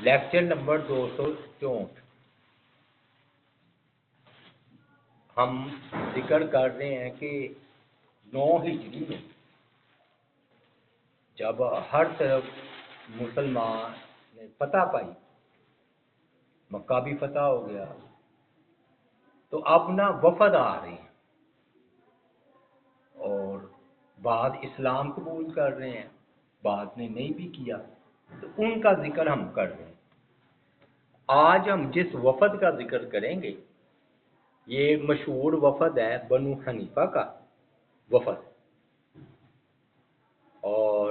Lecture number 264 ہم ذکر کر رہے ہیں کہ 9 ہجری میں جب ہر طرف مسلمان نے فتح پائی، مکہ بھی فتح ہو گیا، تو اب نا وفد آ رہے ہیں اور بعض اسلام قبول کر رہے ہیں، بعض نے نہیں بھی کیا، تو ان کا ذکر ہم کر رہے ہیں۔ آج ہم جس وفد کا ذکر کریں گے یہ مشہور وفد ہے بنو حنیفہ کا وفد، اور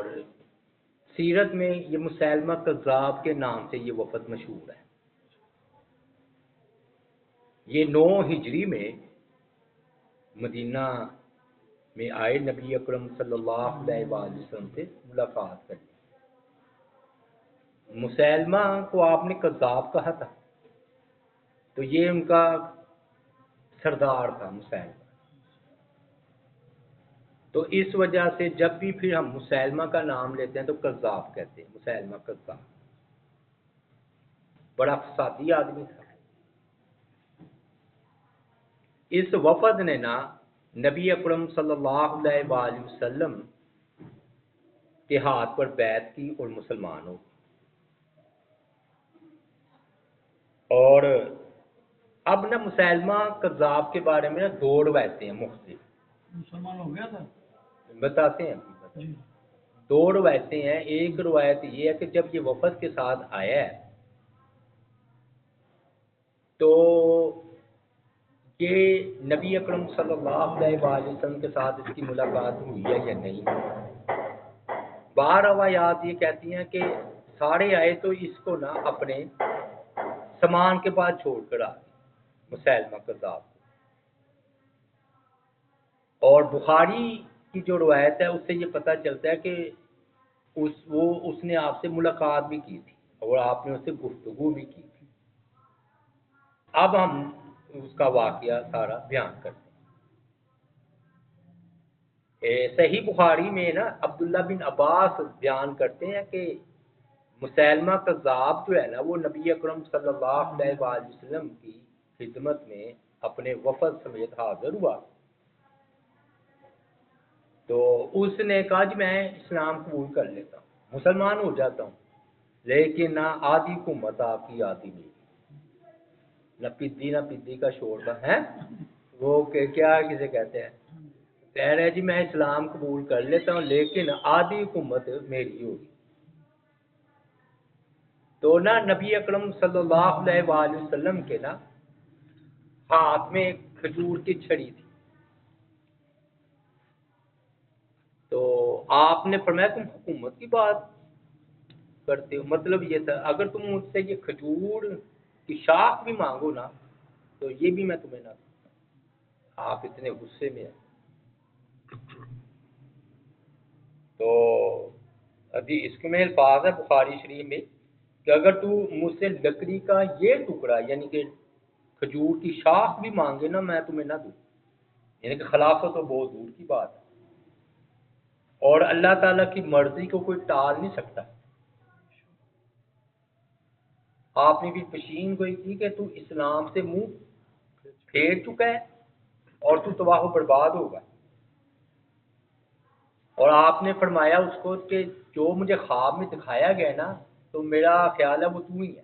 سیرت میں یہ مسیلمہ کذاب کے نام سے یہ وفد مشہور ہے۔ یہ 9 ہجری میں مدینہ میں آئے، نبی اکرم صلی اللہ علیہ وآلہ وسلم سے ملاقات کرنے۔ مسیلمہ کو آپ نے کذاب کہا تھا، تو یہ ان کا سردار تھا مسیلمہ، تو اس وجہ سے جب بھی پھر ہم مسیلمہ کا نام لیتے ہیں تو کذاب کہتے ہیں، مسیلمہ کذاب، بڑا فسادی آدمی تھا۔ اس وفد نے نا نبی اکرم صلی اللہ علیہ وآلہ وسلم کے ہاتھ پر بیعت کی اور مسلمان ہو گئے، اور اب نا مسیلمہ کذاب کے بارے میں 2 روایتیں ہیں مختلف، مسلمان ہو گیا تھا، بتاتے ہیں۔ 2 روایتیں ہیں۔ ایک روایت یہ ہے کہ جب یہ وفد کے ساتھ آیا ہے تو یہ نبی اکرم صلی اللہ علیہ وآلہ وسلم کے ساتھ اس کی ملاقات ہوئی ہے یا نہیں۔ بعض روایات یہ کہتی ہیں کہ سارے آئے تو اس کو نا اپنے سامان کے بعد چھوڑ کر آ گئے مسیلمہ کذاب کو، اور بخاری کی جو روایت ہے اس سے یہ پتہ چلتا ہے کہ اس نے آپ سے ملاقات بھی کی تھی اور آپ نے اس سے گفتگو بھی کی تھی۔ اب ہم اس کا واقعہ سارا بیان کرتے ہیں۔ صحیح بخاری میں نا عبداللہ بن عباس بیان کرتے ہیں کہ مسیلمہ کذاب جو ہے نا وہ نبی اکرم صلی اللہ علیہ وآلہ وسلم کی خدمت میں اپنے وفد سمیت حاضر ہوا، تو اس نے کہا جی میں اسلام قبول کر لیتا ہوں، مسلمان ہو جاتا ہوں، لیکن نہ آدھی حکومت آپ کی آدھی نہیں، نہ پدی کا شوربہ ہے وہ کہ کیا کسے کہتے ہیں، کہہ رہے جی میں اسلام قبول کر لیتا ہوں لیکن آدھی حکومت میری ہوگی۔ تو نا نبی اکرم صلی اللہ علیہ وآلہ وسلم کے نا ہاتھ میں ایک کھجور کی چھڑی تھی، تو آپ نے فرمایا تم حکومت کی بات کرتے ہو، مطلب یہ تھا اگر تم مجھ سے یہ کھجور کی شاخ بھی مانگو نا تو یہ بھی میں تمہیں نہ دوں، آپ اتنے غصے میں ہیں۔ تو ابھی اس میں الفاظ ہے بخاری شریف میں کہ اگر تو مجھ سے لکڑی کا یہ ٹکڑا یعنی کہ کھجور کی شاخ بھی مانگے نا میں تمہیں نہ دوں، یعنی کہ خلافت تو بہت دور کی بات ہے، اور اللہ تعالیٰ کی مرضی کو کوئی ٹال نہیں سکتا۔ آپ نے بھی پشین گوئی کی کہ تو اسلام سے منہ پھیر چکا ہے اور تو تباہ و برباد ہوگا، اور آپ نے فرمایا اس کو کہ جو مجھے خواب میں دکھایا گیا نا تو میرا خیال ہے وہ تو ہی ہے۔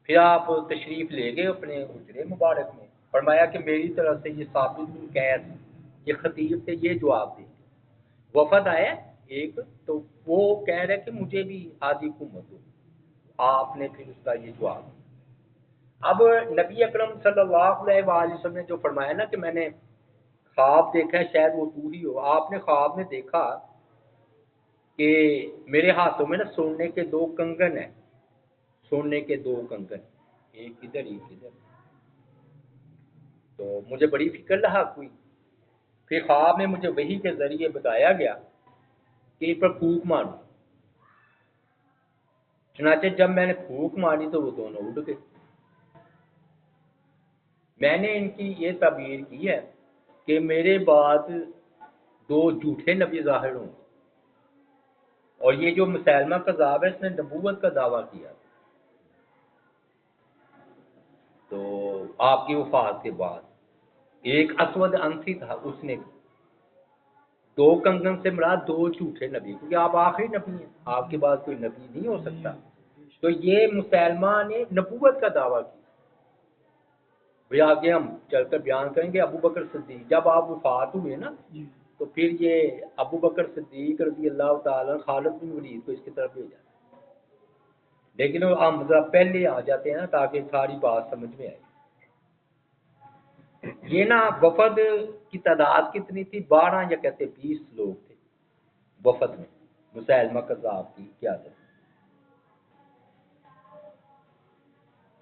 پھر آپ تشریف لے گئے اپنے حجرے مبارک میں، فرمایا کہ میری طرف سے یہ ثابت بن قیس یہ خطیب سے یہ جواب دیں، وفد آیا ایک تو وہ کہہ رہے کہ مجھے بھی آدھی حکومت ہو، آپ نے پھر اس کا یہ جواب دیا۔ اب نبی اکرم صلی اللہ علیہ وآلہ وسلم نے جو فرمایا نا کہ میں نے خواب دیکھا ہے شاید وہ تو ہی ہو، آپ نے خواب میں دیکھا کہ میرے ہاتھوں میں نا سونے کے 2 کنگن ہیں، سونے کے 2 کنگن، ایک ادھر ایک ادھر، تو مجھے بڑی فکر لاحق ہوئی۔ پھر خواب میں مجھے وحی کے ذریعے بتایا گیا کہ ان پر پھونک مارو، چنانچہ جب میں نے پھونک ماری تو وہ دونوں اڑ گئے۔ میں نے ان کی یہ تعبیر کی ہے کہ میرے بعد 2 جھوٹے نبی ظاہر ہوں گے اور یہ جو مسیلمہ کذاب ہے اس نے نبوت کا دعویٰ کیا، تو آپ کی وفات کے بعد ایک اسود انسی تھا، اس نے بھی دو کنگن سے مراد دو جھوٹے نبی، کیونکہ آپ آخری نبی ہیں، آپ کے بعد کوئی نبی نہیں ہو سکتا، تو یہ مسلمہ نے نبوت کا دعویٰ کیا۔ بھی آگے ہم چل کر بیان کریں گے ابو بکر صدیق جب آپ وفات ہوئے نا، تو پھر یہ ابو بکر صدیق رضی اللہ تعالیٰ خالد بن ولید کو اس کی طرف بھیجا، لیکن ہم ذرا پہلے آ جاتے ہیں نا تاکہ ساری بات سمجھ میں آئے۔ یہ نا وفد کی تعداد کتنی تھی؟ 12 یا کہتے 20 لوگ تھے وفد میں مسیلمہ کذاب کی قیادت۔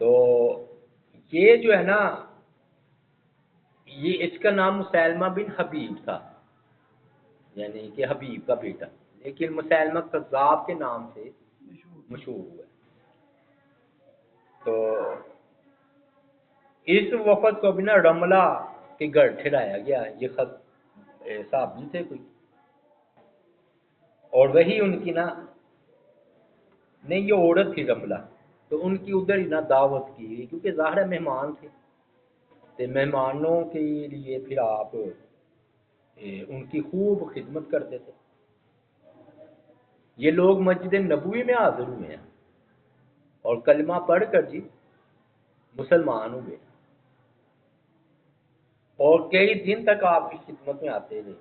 تو یہ جو ہے نا، یہ اس کا نام مسیلمہ بن حبیب تھا، یعنی کہ حبیب کا بیٹا، لیکن مسیلمہ کذاب کے نام سے مشہور ہوا ہے۔ تو اس وفد کو بھی نا رملہ کے گھر ٹھہرایا گیا، یہ خط صحابی تھے کوئی، اور وہی ان کی نا، نہیں یہ عورت تھی رملہ، تو ان کی ادھر ہی نا دعوت کی گئی، کیونکہ ظاہر مہمان تھے، تو مہمانوں کے لیے پھر آپ ان کی خوب خدمت کرتے تھے۔ یہ لوگ مسجد نبوی میں حاضر ہوئے ہیں اور کلمہ پڑھ کر جی مسلمان ہوئے، اور کئی دن تک آپ کی خدمت میں آتے رہے۔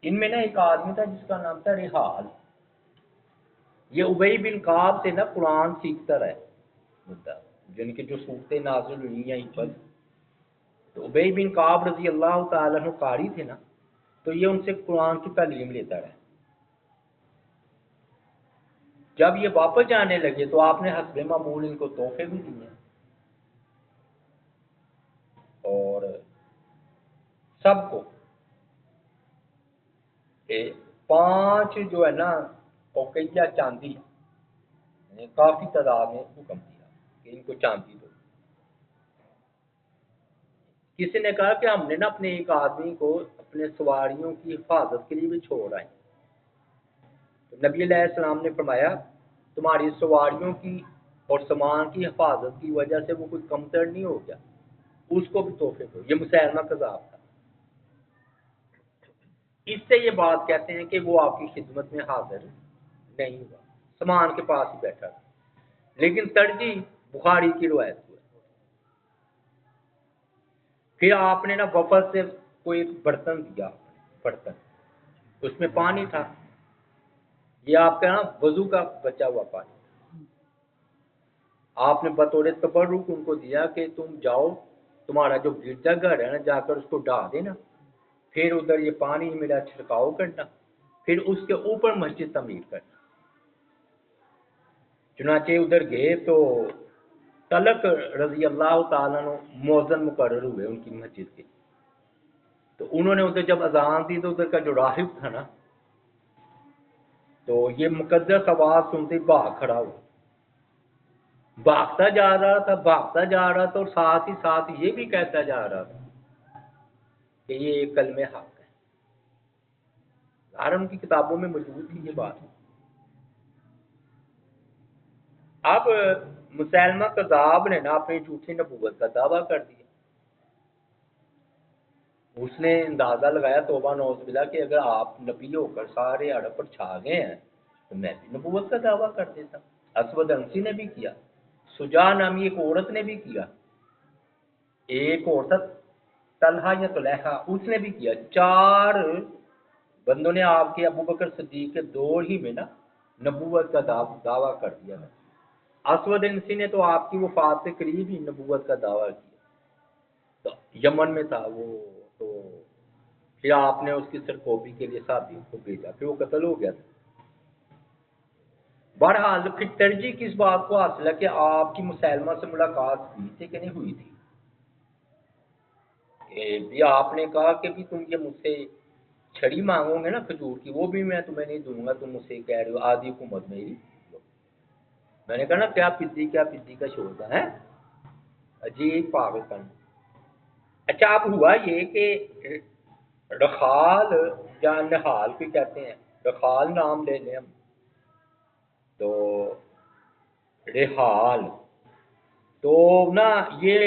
ان میں نا ایک آدمی تھا جس کا نام تھا رحال، یہ ابی بن کعب سے نا قرآن سیکھتا رہا مدہ، جن کی جو صورتیں نازل ہوئی یہیں پر، تو ابی بن کعب رضی اللہ تعالیٰ عنہ قاری تھے نا، تو یہ ان سے قرآن کی تعلیم لیتا رہا۔ جب یہ واپس جانے لگے تو آپ نے حسب معمول ان کو تحفے بھی دیے، اور سب کو 5 جو ہے نا اوقیہ چاندی، یعنی کافی تعداد میں حکم دیا کہ ان کو چاندی دو۔ کسی نے کہا کہ ہم نے نا اپنے ایک آدمی کو اپنے سواریوں کی حفاظت کے لیے بھی چھوڑ آئے، تو نبی علیہ السلام نے فرمایا تمہاری سواریوں کی اور سامان کی حفاظت کی وجہ سے وہ کوئی کمتر نہیں ہو گیا، اس کو بھی تحفے دو۔ یہ مسیلمہ کذاب تھا، اس سے یہ بات کہتے ہیں کہ وہ آپ کی خدمت میں حاضر نہیں ہوا، سامان کے پاس ہی بیٹھا تھا، لیکن ترجیح بخاری کی روایت کو ہے۔ پھر آپ نے نا وفد سے کوئی ایک برتن دیا، برتن اس میں پانی تھا، یہ آپ کا نا وضو کا بچا ہوا پانی، آپ نے بطور تبرک ان کو دیا کہ تم جاؤ، تمہارا جو گرجا گھر ہے نا جا کر اس کو ڈھا دینا، پھر ادھر یہ پانی میرا چھڑکاؤ کرنا، پھر اس کے اوپر مسجد تعمیر کرنا۔ چنانچہ ادھر گئے تو طلق رضی اللہ تعالیٰ عنہ مؤذن مقرر ہوئے ان کی مسجد کے، تو انہوں نے ادھر جب اذان دی تو ادھر کا جو راہب تھا نا، تو یہ مقدس آواز سنتے ہی بھاگ کھڑا ہوا، بھاگتا جا رہا تھا، بھاگتا جا رہا تھا، اور ساتھ ہی ساتھ یہ بھی کہتا جا رہا تھا کہ یہ کلمہ حق ہے۔ حرم کی کتابوں میں موجود تھی یہ بات۔ اب مسیلمہ کذاب نے نا اپنی جھوٹی نبوت کا دعویٰ کر دیا، اس نے اندازہ لگایا توبہ نوز باللہ کہ اگر آپ نبی ہو کر سارے عرب پر چھا گئے ہیں تو میں بھی نبوت کا دعویٰ کر دیتا۔ اسود انسی نے بھی کیا، سجا نامی ایک عورت نے بھی کیا، ایک عورت طلحہ یا طلیحہ اس نے بھی کیا، 4 بندوں نے آپ کے ابو بکر صدیق کے دور ہی میں نا نبوت کا دعویٰ کر دیا تھا۔ اسود انسی نے تو آپ کی وفات سے قریب ہی نبوت کا دعویٰ کیا، تو یمن میں تھا وہ، تو پھر آپ نے اس کی سرکوبی کے لیے صحابیوں کو بھیجا، پھر وہ قتل ہو گیا تھا۔ بہرحال پھر ترجیح کس بات کو حاصل ہے کہ آپ کی مسیلمہ سے ملاقات ہوئی تھی کہ نہیں ہوئی تھی؟ بھی آپ نے کہا کہ بھی تم یہ مجھ سے چھڑی مانگو گے نا کھجور کی، وہ بھی میں تمہیں نہیں دوں گا، تم مجھ سے کہہ رہے ہو آدھی حکومت میری۔ میں نے کہا نا کیا پدی کا شوربہ ہے، عجیب پاگل پن۔ اچھا اب ہوا یہ کہ رخال یا نحال بھی کہتے ہیں، رحال نام لے لیں ہم تو رحال تو نا یہ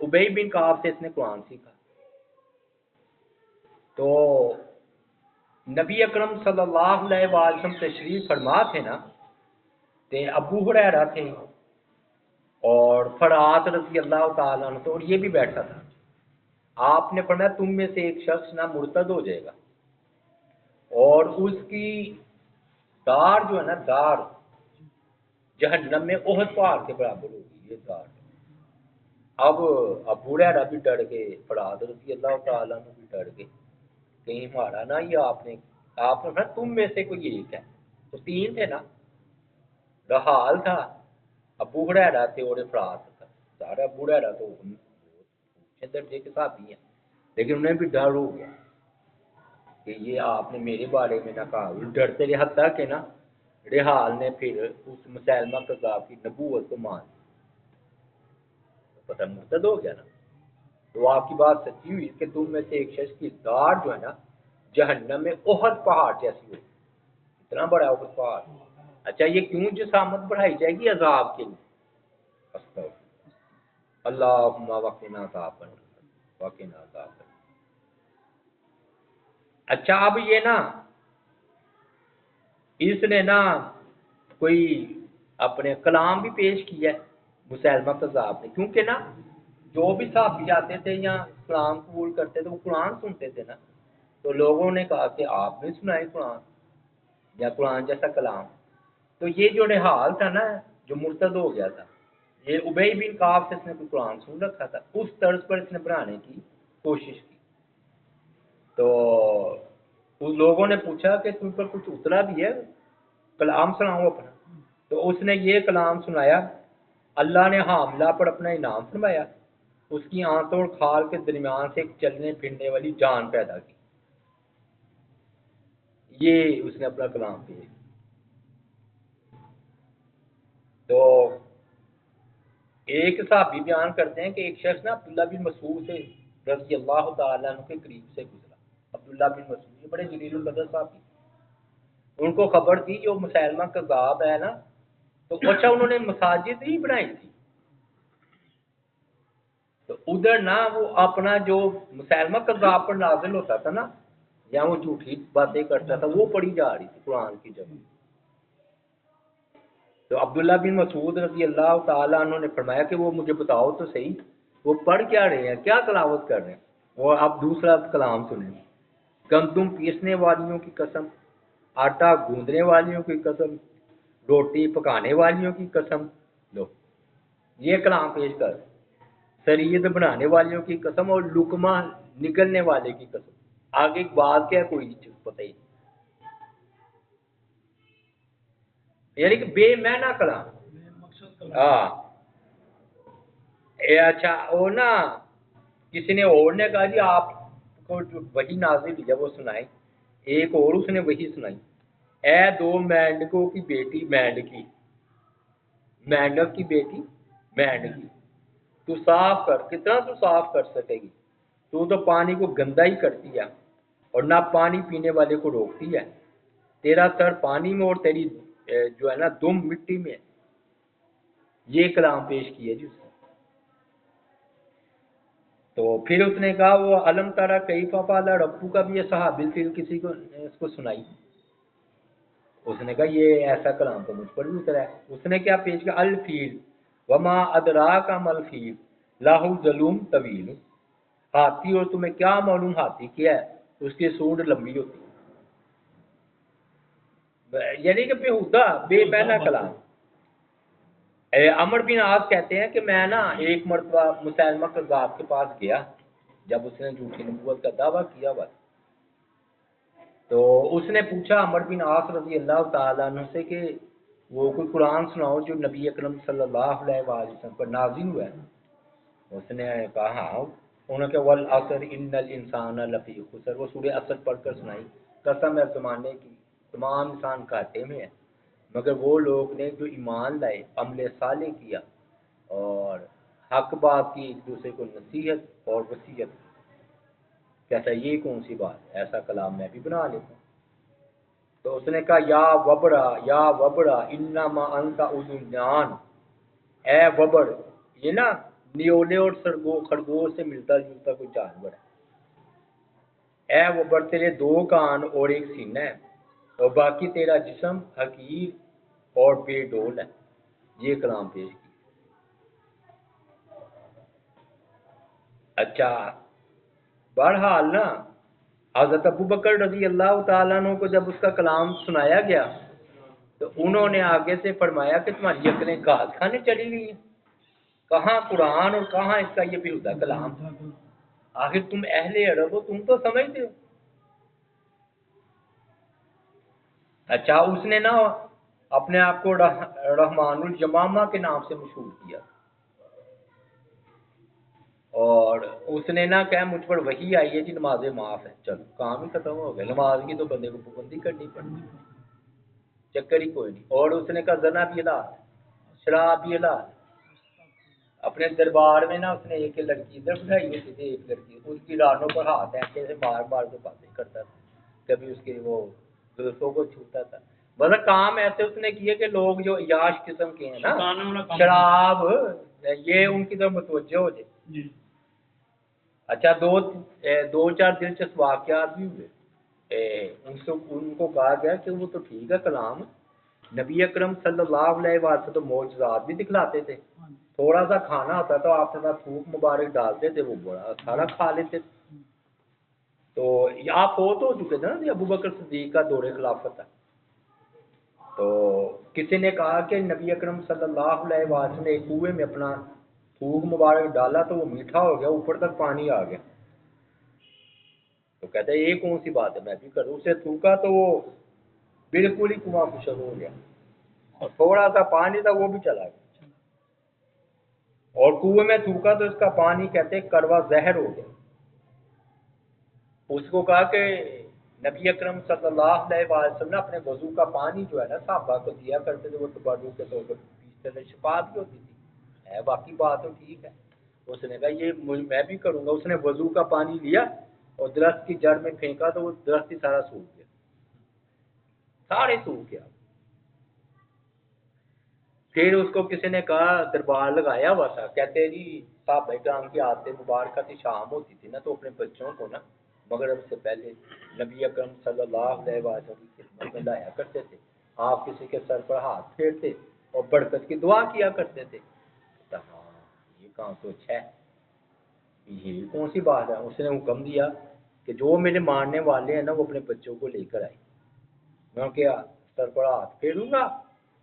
ابی بن کعب سے اس نے قرآن سیکھا. تو نبی اکرم صلی اللہ علیہ وسلم تشریف فرما تھے نا تے ابو ہریرہ تھے اور فرات رضی اللہ تعالیٰ عنہ اور یہ بھی بیٹھا تھا. آپ نے فرمایا تم میں سے ایک شخص نہ مرتد ہو جائے گا اور اس کی دار جو ہے نا دار جہنم میں احد پہاڑ کے برابر ہوگی. یہ دار اب ابو ہریرہ بھی ڈر گئے, فرات رضی اللہ تعالیٰ عنہ بھی ڈر گئے کہیں مارا نہ یہ آپ نے فرمایا تم میں سے کوئی ایک ہے. تو تین تھے نا, رحال تھا, ابو ہریرہ تھے اور افراد تھا. سارا ابو ہریرہ تو اونچے درجے کے ساتھ ہی ہیں لیکن انہیں بھی ڈر ہو گیا کہ یہ آپ نے میرے بارے میں نہ کہا. ڈرتے رہے حتیٰ کہ نا رحال نے پھر اس مسیلمہ کذاب کی نبوت کو مان پتہ مرتد ہو گیا نا. تو آپ کی بات سچی ہوئی کہ تم میں سے ایک شخص کی دار جو ہے نا جہنم میں احد پہاڑ جیسی ہوئی, اتنا بڑا احد پہاڑ. اچھا یہ کیوں جسامت بڑھائی جائے گی عذاب کے لیے. اللہم وقنا عذاب وقنا عذاب. اچھا اب یہ نا اس نے نا کوئی اپنے کلام بھی پیش کیا ہے مسیلمہ کذاب نے, کیونکہ نا جو بھی صحابی آتے تھے یا کلام قبول کرتے تھے وہ قرآن سنتے تھے نا, تو لوگوں نے کہا کہ آپ نے سنائے قرآن یا قرآن جیسا کلام. تو یہ جو رحال تھا نا جو مرتد ہو گیا تھا, یہ ابی بن کعب سے اس نے کوئی قرآن سن رکھا تھا, اس طرز پر اس نے بنانے کی کوشش کی. تو ان لوگوں نے پوچھا کہ تم پر کچھ اترا بھی ہے, کلام سناؤ اپنا. تو اس نے یہ کلام سنایا, اللہ نے حاملہ پر اپنا انعام فرمایا, اس کی آنتوں اور کھال کے درمیان سے ایک چلنے پھرنے والی جان پیدا کی. یہ اس نے اپنا کلام پیش کیا. تو ایک صحابی بیان کرتے ہیں کہ ایک شخص نا عبداللہ بن مسعود سے رضی اللہ تعالیٰ عنہ کے قریب سے گزرا. عبداللہ بن مسعود یہ بڑے جلیل القدر صحابی, ان کو خبر تھی جو مسیلمہ کذاب ہے نا, تو اچھا انہوں نے مساجد ہی بنائی تھی. تو ادھر نا وہ اپنا جو مسیلمہ کذاب پر نازل ہوتا تھا نا یا وہ جھوٹی باتیں کرتا تھا وہ پڑھی جا رہی تھی قرآن کی جگہ. تو عبداللہ بن مسعود رضی اللہ تعالیٰ عنہ نے فرمایا کہ وہ مجھے بتاؤ تو صحیح وہ پڑھ کیا رہے ہیں, کیا تلاوت کر رہے ہیں. وہ اب دوسرا کلام سنیں, گندم پیسنے والیوں کی قسم, آٹا گوندنے والیوں کی قسم, روٹی پکانے والیوں کی قسم. لو یہ کلام پیش کر, سرید بنانے والیوں کی قسم اور لقمہ نگلنے والے کی قسم. آگے ایک بات کیا کوئی چیز پتہ ہی, یعنی کہ بے معنی کلام. ہاں اچھا وہ نا کسی نے اور نے کہا جی آپ کو وہی نازل ہے وہ سنائیں. ایک اور اس نے وہی سنائی, اے دو مینڈکوں کی بیٹی مینڈکی, مینڈک کی بیٹی مینڈکی, تو صاف کر, کتنا تو صاف کر سکے گی, تو پانی کو گندا ہی کرتی ہے اور نہ پانی پینے والے کو روکتی ہے. تیرا سر پانی میں اور تیری جو ہے نا دم مٹی میں. یہ کلام پیش کیا جی اس نے. تو پھر اس نے کہا وہ علم تارا کئی فعل ربو کا بھی یہ صحابی پھر کسی کو نے اس کو سنائی. اس نے کہا یہ ایسا کلام تو مجھ پر بھی اترا ہے. اس نے کیا پیش کیا, الفیل وما ادراک مل فیل لاہو ظلوم طویل, ہاتھی اور تمہیں کیا معلوم ہاتھی کیا ہے, اس کی سونڈ لمبی ہوتی ہے. یعنی کہ بےہودہ بے معنی کلام. عمر بن عاص کہتے ہیں کہ میں نا ایک مرتبہ مسیلمہ کذاب کے پاس گیا جب اس نے جھوٹی نبوت کا دعویٰ کیا ہوا, تو اس نے پوچھا عمر بن عاص رضی اللہ تعالیٰ عنہ سے کہ وہ کوئی قرآن سناؤ جو نبی اکرم صلی اللہ علیہ وسلم پر نازل ہوا ہے. اس نے کہا ہاں. انہوں نے کہا والعصر ان الانسان لفی خسر, وہ سورہ عصر پڑھ کر سنائی. قسم ہے زمانے کی تمام انسان گھاٹے میں ہیں مگر وہ لوگ نے جو ایمان لائے, عمل صالح کیا اور حق بات کی, ایک دوسرے کو نصیحت اور وصیت. کہتا ہے یہ کون سی بات ہے, ایسا کلام میں بھی بنا لیتا ہوں. تو اس نے کہا یا وبرا انما انت اذنان، اے وبر، یہ نا نیولے اور خرگوش سے ملتا جلتا کوئی جانور ہے، اے وبر تیرے 2 کان اور 1 سینہ ہے، اور باقی تیرا جسم حقیر اور بے ڈول ہے۔ یہ کلام پیش کی۔ اچھا، بہرحال نا حضرت ابو بکر رضی اللہ تعالیٰ عنہ کو جب اس کا کلام سنایا گیا تو انہوں نے آگے سے فرمایا کہ تمہاری عقلیں گھاس کھانے چلی گئی ہیں، کہاں قرآن اور کہاں اس کا یہ بیہودہ کلام، آخر تم اہل عرب ہو، تم تو سمجھتے ہو۔ اچھا، اس نے نا اپنے آپ کو رحمان الجمامہ کے نام سے مشہور کیا، اور اس نے نا کہا مجھ پر وحی آئی ہے جی نمازیں معاف ہے، چلو کام ہی ختم ہو گیا، نماز کی تو بندے کو پابندی کرنی پڑی، چکر ہی کوئی نہیں۔ اور اس نے کہا زنا بھی حلال ہے، شراب بھی حلال ہے۔ اپنے دربار میں نا اس نے ایک لڑکی ادھر بٹھائی ہوئی تھی، ایک لڑکی اس کی رانوں پر ہاتھ ایسے سے مار مار کے باتیں کرتا تھا، کبھی اس کے وہ گلفوں کو چھوتا تھا، مطلب کام ایسے اس نے کیے کہ لوگ جو عیاش قسم کے ہیں نا شراب، یہ ان کی طرف متوجہ ہو جائے۔ اچھا، 2-4 دلچسپ واقعات بھی ہوئے۔ ان کو کہا گیا کہ وہ تو ٹھیک ہے کلام، نبی اکرم صلی اللہ علیہ وسلم معجزات بھی دکھلاتے تھے، تھوڑا سا کھانا ہوتا تو آپ تھوڑا تھوک مبارک ڈالتے تھے، وہ بڑا سارا کھا لیتے تھے۔ تو آپ فوت ہو چکے تھے نا، ابو بکر صدیق کا دور خلافت تھا، تو کسی نے کہا کہ نبی اکرم صلی اللہ علیہ وسلم نے ایک کنویں میں اپنا تھوک مبارک ڈالا تو وہ میٹھا ہو گیا، اوپر تک پانی آ گیا، تو کہتے ہیں یہ کون سی بات ہے، میں بھی کروں، اسے تھوکا تو وہ بالکل ہی کنواں خشک ہو گیا، اور تھوڑا سا پانی تھا وہ بھی چلا گیا، اور کنویں میں تھوکا تو اس کا پانی کہتے کڑوا زہر ہو گیا۔ اس کو کہا کہ نبی اکرم صلی اللہ علیہ وسلم نے اپنے وضو کا پانی جو ہے نا صحابہ کو دیا کرتے تھے، وہ تبرک کے طور پر پیتے تھے، شفا بھی ہوتی تھی، ہے باقی بات تو ٹھیک ہے۔ اس نے کہا یہ میں بھی کروں گا۔ اس نے وضو کا پانی لیا اور درخت کی جڑ میں پھینکا تو وہ درخت ہی سارا سوکھ گیا، سارے سوکھ گیا۔ پھر اس کو کسی نے کہا، دربار لگایا ہوا تھا، کہتے جی صاحب کرام کی عادت مبارکہ تھی، شام ہوتی تھی نا تو اپنے بچوں کو نا مغرب سے پہلے نبی اکرم صلی اللہ علیہ وسلم کی خدمت میں لایا کرتے تھے، آپ کسی کے سر پر ہاتھ پھیرتے اور برکت کی دعا کیا کرتے تھے۔ ہاں یہ کام تو اچھا ہے، یہ کون سی بات ہے؟ اس نے حکم دیا کہ جو میرے ماننے والے ہیں نا وہ اپنے بچوں کو لے کر آئے، میں کیا سر پر ہاتھ پھیروں گا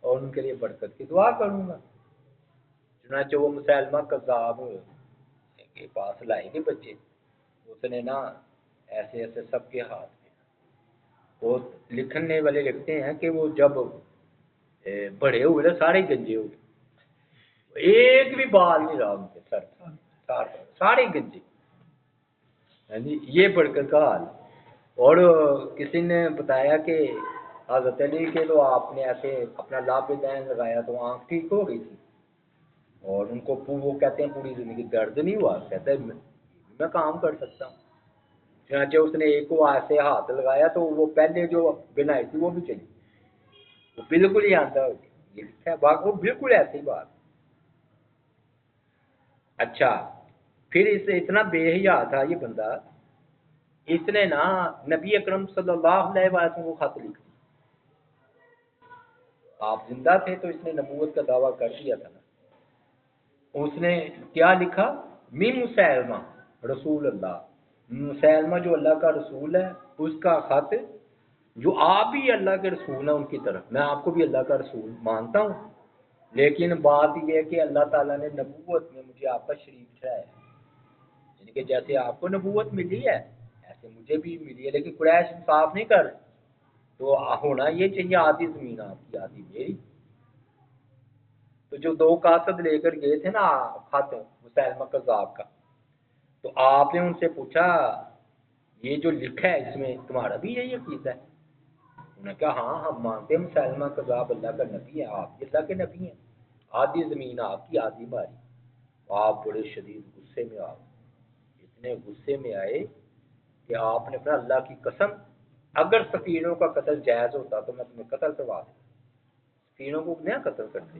اور ان کے لیے برکت کی دعا کروں گا۔ چنانچہ وہ مسلمہ کذاب کے پاس لائے گے بچے، اس نے نا ایسے ایسے سب کے ہاتھ میں، وہ لکھنے والے لکھتے ہیں کہ وہ جب بڑے ہوئے نا سارے گنجے ہو گئے، ایک بھی بال نہیں رہا ان کے سر، سارے گنجے، ہاں جی، یہ برکت کا حال۔ اور کسی نے بتایا کہ حضرت علی کے تو آپ نے ایسے اپنا لاب دین لگایا تو آنکھ ٹھیک ہو گئی تھی، اور ان کو وہ کہتے ہیں پوری زندگی درد نہیں ہوا، کہتے ہیں میں کام کر سکتا ہوں۔ چنانچہ اس نے ایک کو ایسے ہاتھ لگایا تو وہ پہلے جو بنائی تھی وہ بھی چلی، وہ بالکل ہی آتا ہو گیا، یہ لکھا ہے باقی وہ بالکل ایسی بات۔ اچھا، پھر اس سے اتنا بے حیا تھا یہ بندہ، اس نے نا نبی اکرم صلی اللہ علیہ وسلم کو خط لکھ دیا، آپ زندہ تھے تو اس نے نبوت کا دعویٰ کر دیا تھا نا۔ اس نے کیا لکھا؟ من مسلمہ رسول اللہ، مسلمہ جو اللہ کا رسول ہے اس کا خط، جو آپ بھی اللہ کے رسول ہیں ان کی طرف، میں آپ کو بھی اللہ کا رسول مانتا ہوں، لیکن بات یہ ہے کہ اللہ تعالیٰ نے نبوت میں مجھے آپ کا شریک ٹھہرایا ہے، یعنی کہ جیسے آپ کو نبوت ملی ہے ایسے مجھے بھی ملی ہے، لیکن قریش انصاف نہیں کر رہے، تو ہونا یہ چاہیے آدھی زمین آپ کی آدھی میری۔ تو جو 2 قاصد لے کر گئے تھے نا خط مسلمہ کذاب کا، تو آپ نے ان سے پوچھا یہ جو لکھا ہے اس میں تمہارا بھی یہی عقیدہ ہے؟ انہوں نے کہا ہاں ہم مانتے ہیں مسلمہ کذاب اللہ کا نبی ہے، آپ بھی اللہ کے نبی ہیں، آدھی زمین آپ کی آدھی ہماری۔ آپ بڑے شدید غصے میں آ گئے، اتنے غصے میں آئے کہ آپ نے اپنا اللہ کی قسم اگر سفیروں کا قتل جائز ہوتا تو میں تمہیں قتل کروا دیتا. سفیروں کو نیا قتل کرتے.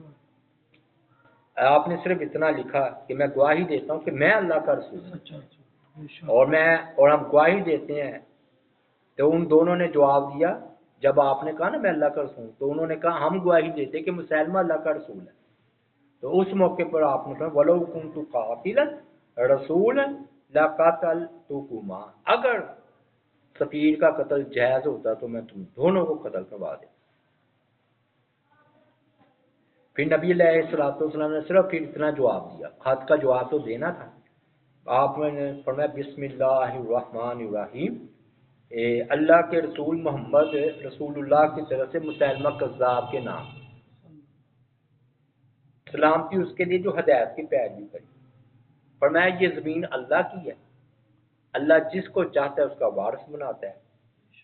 آپ نے صرف اتنا لکھا کہ میں گواہی دیتا ہوں کہ میں اللہ کا رسول ہوں اور ہم گواہی دیتے ہیں. تو ان دونوں نے جواب دیا جب آپ نے کہا نا میں اللہ کا رسول تو انہوں نے کہا ہم گواہی دیتے کہ مسلمہ اللہ کا رسول ہے. تو اس موقع پر آپ نے کہا وَلَوْ كُنْتُ قَاتِلًا رَسُولًا لَقَاتَلْتُكُمَا، اگر سفیر کا قتل جائز ہوتا تو میں تم دونوں کو قتل کروا دیتا. پھر نبی علیہ السلام نے صرف پھر اتنا جواب دیا، خط کا جواب تو دینا تھا. آپ نے فرمایا بسم اللہ الرحمن الرحیم، اللہ کے رسول محمد رسول اللہ کی طرف سے مسلمہ کذاب کے نام، سلامتی اس کے لیے جو ہدایت کی پیروی کری. فرمایا یہ زمین اللہ کی ہے، اللہ جس کو چاہتا ہے اس کا وارث بناتا ہے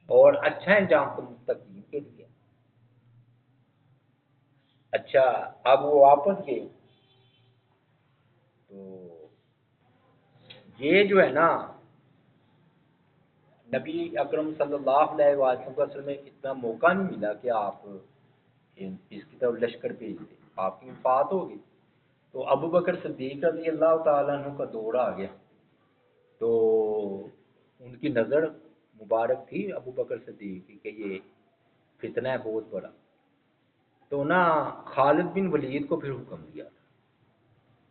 اور اچھا انجام تو متقین کے لیے. اچھا اب وہ واپس گئے تو یہ جو ہے نا نبی اکرم صلی اللہ علیہ وسلم میں اتنا موقع نہیں ملا کہ آپ اس کی طرف لشکر بھیج دیں. آپ کی وفات ہو گئی تو ابو بکر صدیق رضی اللہ تعالیٰ عنہ کا دور آ گیا. تو ان کی نظر مبارک تھی ابو بکر صدیق کی کہ یہ فتنہ ہے بہت بڑا. تو نا خالد بن ولید کو پھر حکم دیا تھا.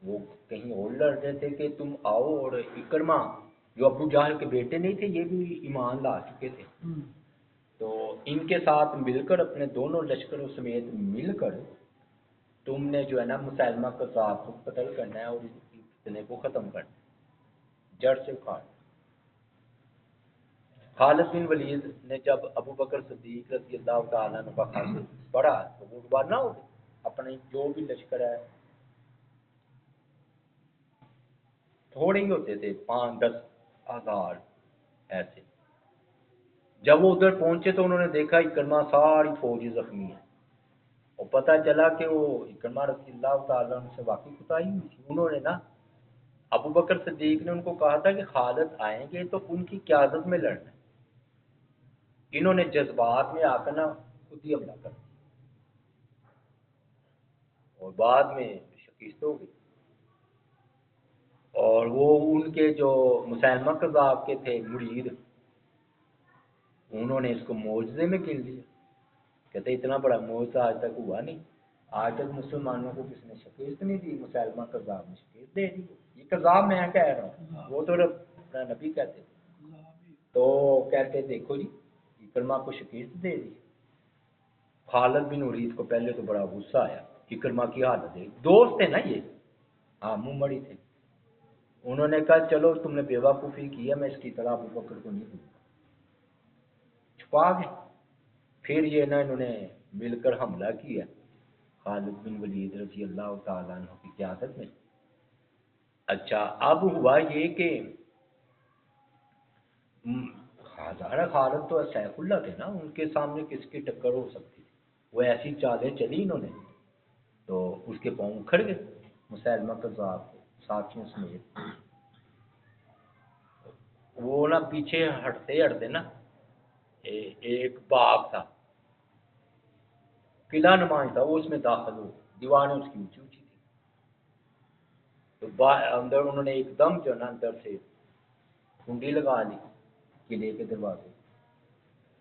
وہ کہیں اور لڑ رہے تھے کہ تم آؤ، اور اکرمہ جو ابو جہل کے بیٹے نہیں تھے یہ بھی ایمان لا چکے تھے، تو ان کے ساتھ مل کر اپنے دونوں لشکروں سمیت مل کر تم نے جو ہے نا مسلمہ کذاب کو قتل کرنا ہے اور اس کی فتنے کو ختم کرنا ہے، جڑ سے اکھاڑ. خالد بن ولید نے جب ابو بکر صدیق رضی اللہ تعالیٰ عنہ کا خط پڑھا تو وہ روانہ ہو گئے. اپنے جو بھی لشکر ہے تھوڑے ہی ہوتے تھے 5-10 ہزار ایسے. جب وہ ادھر پہنچے تو انہوں نے دیکھا اکرمہ ساری فوجی زخمی ہے اور پتہ چلا کہ وہ اکرمہ رضی اللہ تعالیٰ عنہ سے واقعی کوتاہی ہوئی تھی. انہوں نے نا ابو بکر صدیق نے ان کو کہا تھا کہ خالد آئیں گے تو ان کی قیادت میں لڑنا ہے. انہوں نے جذبات میں آ کر نا خود ہی حملہ کر دیا اور بعد میں شکست ہو گئی. اور وہ ان کے جو مسلمہ کذاب کے تھے مرید انہوں نے اس کو معجزے میں گن لیا. کہتے اتنا بڑا معجزہ آج تک ہوا نہیں، آج تک مسلمانوں کو کس نے شکست نہیں دی، مسلمہ کذاب نے شکست دے دی. یہ کذاب میں کہہ رہا ہوں، وہ تو اپنا نبی کہتے تھے. تو کہتے دیکھو جی اکرمہ کو شکست دے دی. خالد بن ولید کو پہلے تو بڑا غصہ آیا، اکرمہ کی حالت ہے، دوست تھے نا یہ، ہاں منہ مڑی تھے. انہوں نے کہا چلو تم نے بیوقوفی کی ہے، میں اس کی طرح ابو بکر کو نہیں دوں گا، چھپا گئے. پھر یہ نا انہوں نے مل کر حملہ کیا خالد بن ولید رضی اللہ تعالیٰ عنہ کی قیادت میں. اچھا اب ہوا یہ کہ ہزارہ خالد تو سیف اللہ تھے نا، ان کے سامنے کس کی ٹکر ہو سکتی تھی. وہ ایسی چالیں چلی انہوں نے تو اس کے پاؤں اکھڑ گئے مسلمہ کذاب کے ساتھیوں سمیت. وہ نا پیچھے ہٹتے ہٹتے نا ایک باغ تھا قلعہ نمائش تھا، وہ اس میں داخل ہو، دیواریں اس کی اونچی اونچی تھی. تو اندر انہوں نے ایک دم جو نا اندر سے کنڈی لگا لی قلعے کے دروازے.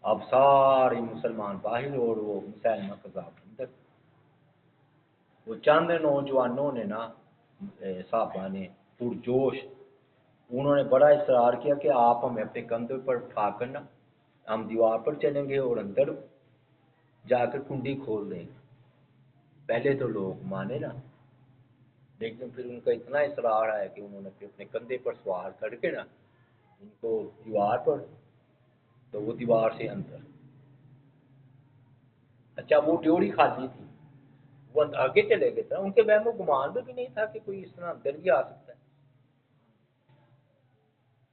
اب سارے مسلمان باہر اور وہ مسلمہ کذاب اندر. وہ چند نوجوانوں نے نا صحابہ نے پرجوش انہوں نے بڑا اصرار کیا کہ آپ ہمیں اپنے کندھے پر اٹھا کر نا ہم دیوار پر چلیں گے اور اندر جا کر کنڈی کھول دیں گے. پہلے تو لوگ مانے نا، لیکن پھر ان کا اتنا اصرار ہے کہ انہوں نے پھر اپنے کندھے پر سوار کر کے نا ان کو دیوار پر، تو وہ دیوار سے اندر. اچھا وہ ڈیوڑی خالی تھی، وہ آگے چلے گئے تھا، ان کے وہم و گمان بھی نہیں تھا کہ کوئی اس طرح اندر بھی آ سکتا ہے.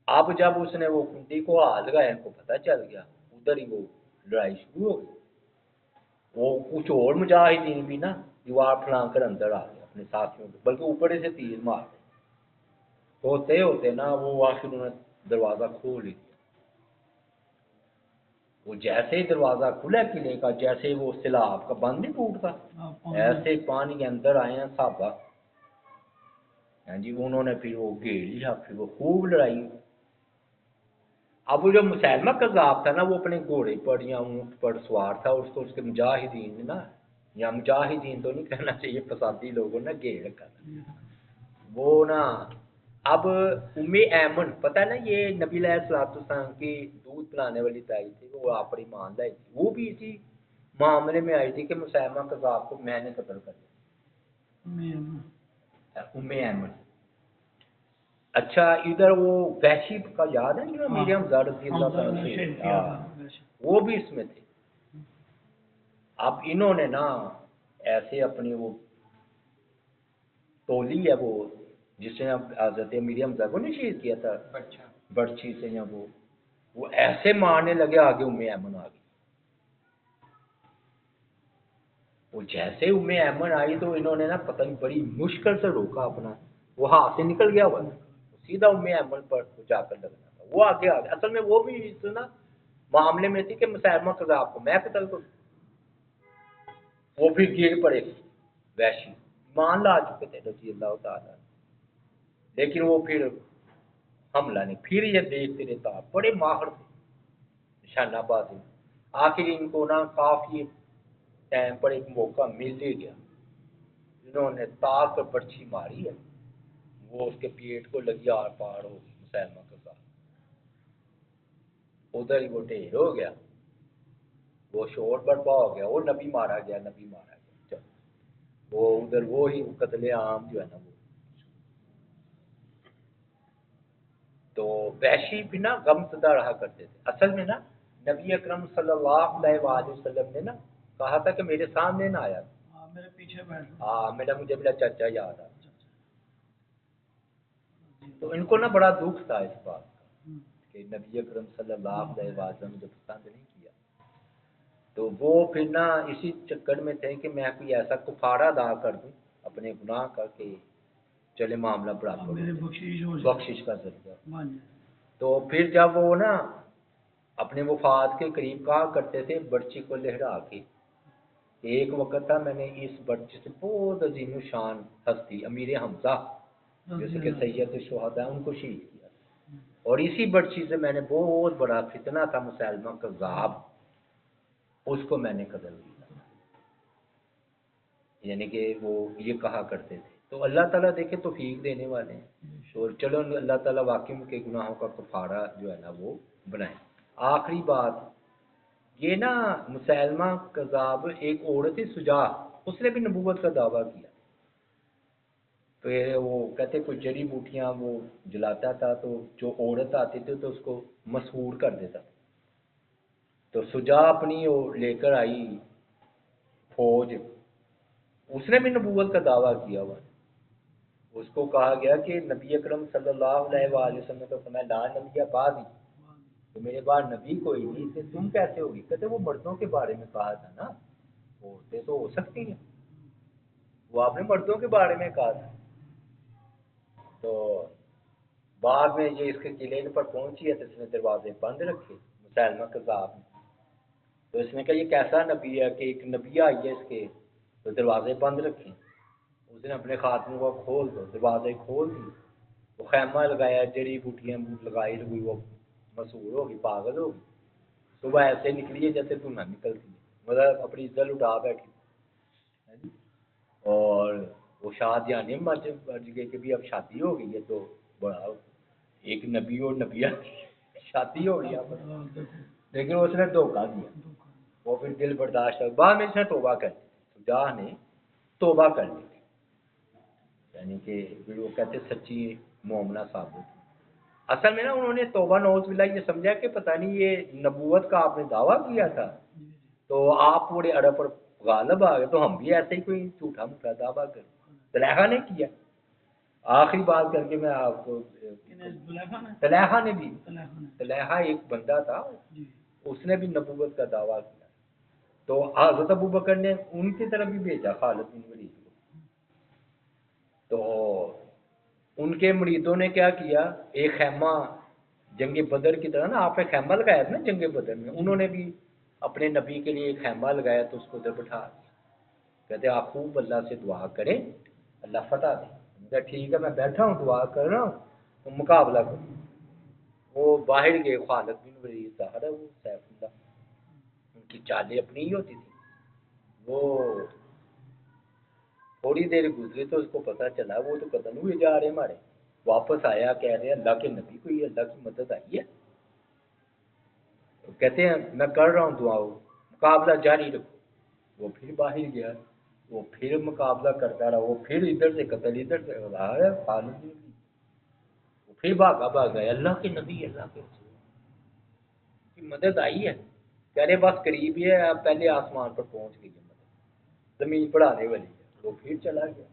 اب جب اس نے وہ کنڈی کو ہاتھ لگایا ان کو پتہ چل گیا، ادھر ہی وہ لڑائی شروع ہو گئی. وہ کچھ اور مجاہدین بھی نا دیوار پھلانگ کر اندر آ گئے اپنے ساتھیوں کو، بلکہ اوپر سے تیر مار گئے. ہوتے ہوتے نا وہ آخر انہوں نے دروازہ کھول ہی دیا. وہ جیسے ہی دروازہ کھلا قلعے کا، جیسے ہی وہ سیلاب کا بند نہیں ٹوٹتا، ایسے پانی کے اندر آئے ہیں صحابہ۔ ہاں جی، انہوں نے پھر وہ گھیر لیا، پھر وہ خوب لڑائی۔ اب وہ جو مسلمہ کذاب تھا نا، وہ اپنے گھوڑے پر یا اونٹ پر سوار تھا، اس کو اس کے مجاہدین نے نا، یا مجاہدین تو نہیں کہنا چاہیے، فسادی لوگوں نے گھیر رکھا تھا وہ نا۔ اب ام ایمن پتہ ہے نا، یہ نبی علیہ السلام کی دودھ پلانے والی تائی تھی، وہ آپ پر ایمان لائی تھی، وہ بھی اسی معاملے میں آئی تھی کہ مسلمہ کذاب کو میں نے قتل کر دیا، ام ایمن۔ اچھا ادھر وہ وحشی کا یاد ہے جو میرے حمزہ رضی اللہ تعالیٰ سے، وہ بھی اس میں تھے۔ اب انہوں نے نا ایسے اپنی وہ تولی ہے، وہ جس نے حضرت امیر حمزہ کو نہیں شہید کیا تھا برچھی سے، یا وہ ایسے مارنے لگے، آگے ام ایمن آ گئی۔ وہ جیسے ام ایمن آئی تو انہوں نے نا پتہ نہیں بڑی مشکل سے روکا اپنا، وہ ہاتھ سے نکل گیا ہوا تھا، سیدھا ام ایمن پر جا کر لگنا تھا، وہ آگے آ گیا۔ اصل میں وہ بھی اس نا معاملے میں تھی کہ مسلمہ کذاب کو میں قتل کروں، وہ بھی گر پڑے وحشی، مان لا چکے تھے رضی اللہ تعالیٰ، لیکن وہ پھر حملہ نہیں، پھر یہ دیکھتے رہتا، بڑے ماہر تھے نشانہ بازی۔ آخر ان کو نا کافی ٹائم پر ایک موقع مل ہی گیا، انہوں نے تاک پر برچھی ماری ہے، وہ اس کے پیٹ کو لگی، آر پار ہو گئی مسلمہ کے ساتھ، ادھر ہی وہ ڈھیر ہو گیا، وہ شور برپا ہو گیا، وہ نبی مارا گیا، نبی مارا گیا، وہ ادھر وہی قتل عام جو ہے نا وہ۔ تو وحشی بھی نا غم زدہ رہا کرتے تھے۔ اصل میں نا نبی اکرم صلی اللہ علیہ وآلہ وسلم نے نا کہا تھا کہ میرے سامنے نہ آیا، میرے پیچھے بیٹھ، مجھے میرا چچا یاد آ، تو ان کو نا بڑا دکھ تھا اس بات کا کہ نبی اکرم صلی اللہ علیہ وسلم مجھے پسند نہیں کیا، تو وہ پھر نا اسی چکر میں تھے کہ میں کوئی ایسا کفارہ ادا کر دوں اپنے گناہ کا کہ چلے معاملہ برابر بخشش کا ذریعہ۔ تو پھر جب وہ نا اپنے وفات کے قریب کہا کرتے تھے برچی کو لہرا کے، ایک وقت تھا میں نے اس برچی سے بہت عظیم شان ہستی امیر حمزہ جیسے کہ سید الشہداء ان کو شہید کیا، اور اسی برچی سے میں نے بہت بڑا فتنہ تھا مسلمہ کذاب، اس کو میں نے قتل کیا، یعنی کہ وہ یہ کہا کرتے تھے۔ تو اللہ تعالیٰ دیکھے توفیق دینے والے ہیں، اور چلو اللہ تعالیٰ واقعی کے گناہوں کا کفارہ جو ہے نا وہ بنائے۔ آخری بات یہ نا مسلمہ کذاب ایک عورت تھی سجا، اس نے بھی نبوت کا دعویٰ کیا، پھر وہ کہتے کوئی جڑی بوٹیاں وہ جلاتا تھا، تو جو عورت آتی تھی تو اس کو مسحور کر دیتا تھا، تو سجا اپنی وہ لے کر آئی فوج، اس نے بھی نبوت کا دعویٰ کیا ہوا، اس کو کہا گیا کہ نبی اکرم صلی اللہ علیہ وآلہ وسلم تو فرمایا لا نبی بعد ہی، تو میرے بعد نبی کوئی نہیں، تو تم کیسے ہوگی؟ کہتے وہ مردوں کے بارے میں کہا تھا نا، عورتیں تو ہو سکتی ہیں، وہ آپ نے مردوں کے بارے میں کہا تھا۔ تو بعد میں یہ اس کے قلعے پر پہنچی ہے تو اس نے دروازے بند رکھے مسلمہ کذاب نے، تو اس نے کہا یہ کیسا نبی ہے کہ ایک نبی آئی ہے اس کے تو دروازے بند رکھے، اس نے اپنے خاتموں کو کھول دو، دروازے کھول دی، وہ خیمہ لگایا، جڑی بوٹیاں لگائی ہوئی، وہ مسحور ہوگی، پاگل ہوگی، صبح ایسے نکلی ہے جیسے تو نہ نکلتی ہے، مطلب اپنی عزت اٹھا بیٹھی، اور وہ شادیاں مچ گئے کہ بھی اب شادی ہو گئی ہے تو بڑا ایک نبی اور نبیہ شادی ہو گئی اب، لیکن اس نے دھوکہ دیا، وہ پھر دل برداشت ہے، بعد میں اس نے توبہ کر لی، سجا نے توبہ کر لی، یعنی کہ پھر وہ کہتے سچی مومنہ ثابت ہوئی۔ اصل میں نا انہوں نے توبہ نوز باللہ یہ سمجھا کہ پتہ نہیں یہ نبوت کا آپ نے دعویٰ کیا تھا تو آپ پورے عرب پر غالب آ گئے، تو ہم بھی ایسے ہی کوئی جھوٹا موٹا دعویٰ کریں۔ طلیحہ نے کیا، آخری بات کر کے میں آپ کو، طلیحہ نے بھی، طلیحہ ایک بندہ تھا، اس نے بھی نبوت کا دعویٰ کیا، تو حضرت ابوبکر نے ان کی طرف بھی بھیجا خالد بن ولید کو، تو ان کے مریدوں نے کیا کیا، ایک خیمہ جنگ بدر کی طرح نا آپ نے خیمہ لگایا تھا نا جنگ بدر میں، انہوں نے بھی اپنے نبی کے لیے خیمہ لگایا تو اس کو ادھر بٹھا دیا۔ کہتے آپ خوب اللہ سے دعا کریں اللہ فتح دے۔ کہا ٹھیک ہے میں بیٹھا ہوں دعا کر رہا ہوں تو مقابلہ کروں۔ وہ باہر گئے، خالد بن ولید ظاہر ہے وہ سیف اللہ، ان کی چالیں اپنی ہی ہوتی تھی۔ وہ تھوڑی دیر گزری تو اس کو پتہ چلا وہ تو قتل ہوئے جا رہے ہمارے۔ واپس آیا کہہ رہے ہیں اللہ کے نبی کو یہ اللہ کی مدد آئی ہے؟ کہتے ہیں میں کر رہا ہوں دعا، مقابلہ جاری رکھو۔ وہ پھر باہر گیا، وہ پھر مقابلہ کرتا رہا، وہ پھر ادھر سے قتل ادھر سے رہا ہے خالد بن ولید۔ وہ پھر بھاگا اللہ کے نبی اللہ کے رسول کی مدد آئی ہے؟ کہہ رہے بس قریب ہی ہے، آپ پہلے آسمان پر پہنچ گئی ہے مدد، زمین پر آنے والی ہے۔ وہ پھر چلا گیا،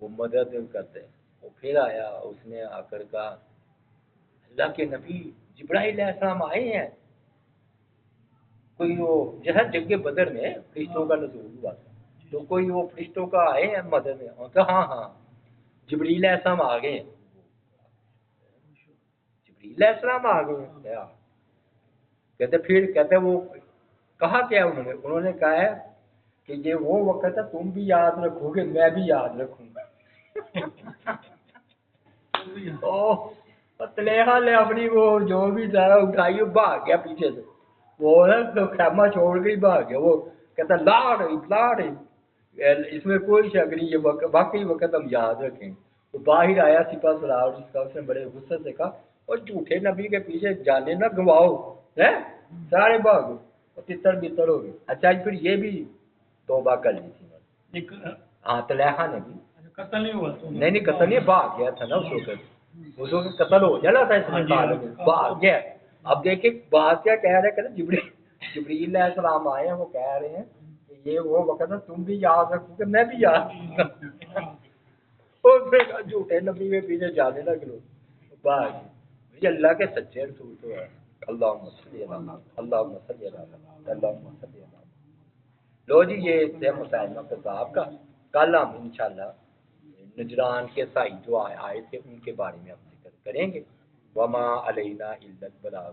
وہ مدد کرتے ہیں۔ وہ پھر آیا، اس نے آ کر کہا اللہ کے نبی جبرائیل علیہ السلام آئے ہیں۔ کوئی وہ جیسا جنگ بدر میں فرشتوں کا نزول ہوا تھا تو کوئی وہ فرشتوں کا آئے ہیں مدد میں؟ اور کہا ہاں ہاں جبریل علیہ السلام آ گئے ہیں۔ جبریل علیہ السلام آ گئے ہیں کیا؟ کہتے پھر کہتے وہ کہا کیا انہوں نے کہا ہے کہ یہ وہ وقت ہے تم بھی یاد رکھو گے میں بھی یاد رکھوں گا۔ طلیحہ نے اپنی وہ جو بھی تھا اٹھائی بھاگ گیا پیچھے سے، وہ نا خیمہ چھوڑ کے بھاگ گیا۔ وہ کہتا لا رہی اس میں کوئی شک نہیں، یہ واقعی وقت ہم یاد رکھیں۔ وہ باہر آیا سپاہ سلار اس کا، اس نے بڑے غصے سے کہا اور جھوٹے نبی کے پیچھے جانے نہ گواؤ، سارے بھاگو، تتر بتر ہو گئے۔ اچھا پھر یہ بھی توبہ کر لی تھی ہاں طلیحہ نے بھی، قتل نہیں ہوا تو نہیں قتل نہیں، بھاگ گیا تھا نا اس وقت، اس وقت قتل ہو جانا تھا اس میں بھاگ گیا۔ اب دیکھیں بات کیا کہہ رہے کہ جبریل علیہ السلام آئے ہیں، وہ کہہ رہے ہیں کہ یہ وہ وقت ہے تم بھی یاد رکھو کہ میں بھی یاد رکھوں۔ اور پھر جھوٹے نبی کے پیچھے جانے لگے بھاگ گئے۔ اللہ کے سچے رسول تو ہے۔ اللہم صلی اللہم صلی اللہم صلی۔ لو جی یہ تھے مسائلہ کتاب کا۔ کل ہم انشاءاللہ نجران کے سائی جو آئے تھے ان کے بارے میں ہم ذکر کریں گے۔ وما علینا الا البلاغ